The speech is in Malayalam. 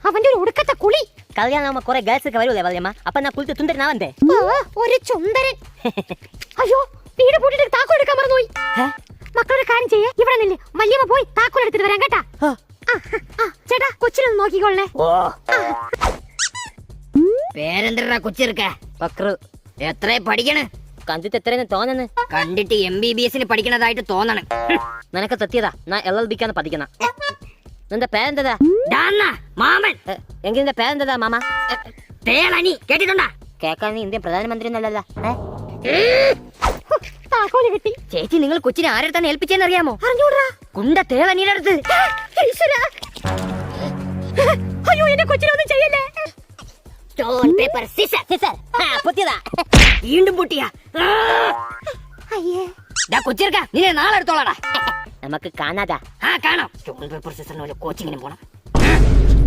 അവന്റെ ഒരു ഉടുക്കത്തെ കുളി. കല്യാണം കുറെ ഗേൾസ് ഒക്കെ വരൂലേ വല്യമ്മ, അപ്പൊ എന്നാ കുളിച്ച് സുന്ദരനാവണ്ടേ? ഒരു ചുന്ദരൻ. അയ്യോ, വീട് പൂട്ടിട്ട് താക്കോൽ എടുക്കാൻ മറന്നുപോയി. മക്കളൊരു കാര്യം ചെയ്യേ, ഇവിടെ നില്ല്, വല്യമ്മ പോയി താക്കോൽ എടുത്തിട്ട് വരാം കേട്ടാ. ചേട്ടാ കൊച്ചിനൊന്ന് നോക്കിക്കോളേ. പേരെന്താ കൊച്ചിർക്ക? പക്രു. എത്ര പഠിക്കണ? കണ്ടിട്ട് എത്രയെന്ന് തോന്നുന്നു? കണ്ടിട്ട് MBBS പഠിക്കണതായിട്ട് തോന്നണം. നിനക്ക് തെറ്റിയതാ, ഞാൻ LLB പഠിക്കണ. നിന്റെ പേരെന്താ? മാമൻ. എങ്കിൽ നിന്റെ പേരെന്താ മാമ? തേളനി കേട്ടിട്ടുണ്ടാ? കേക്കാൻ നീ ഇന്ത്യൻ പ്രധാനമന്ത്രി എന്നല്ല. താക്കോല് കിട്ടി. ചേച്ചി, നിങ്ങൾ കൊച്ചിനെ ആരെടുത്താണ് ഏൽപ്പിച്ചെന്ന് അറിയാമോ? അറിഞ്ഞൂടാ. കുണ്ട തേളനിയുടെ അടുത്ത്. അയ്യോ, എന്നെ കൊച്ചിനൊന്നും ചെയ്യല്ലേ. Stone paper scissor. പൊട്ടിയതാ. വീണ്ടും പൊട്ടിയാ? അയ്യേ, കൊച്ചിർക്ക, നിന്നെ നാളെ എടുത്തോളാടാ. നമുക്ക് കാണാതാ. കാണാം. സ്റ്റോൺ പേപ്പർ സിസറിന് കോച്ചിങ്ങിനും പോണം.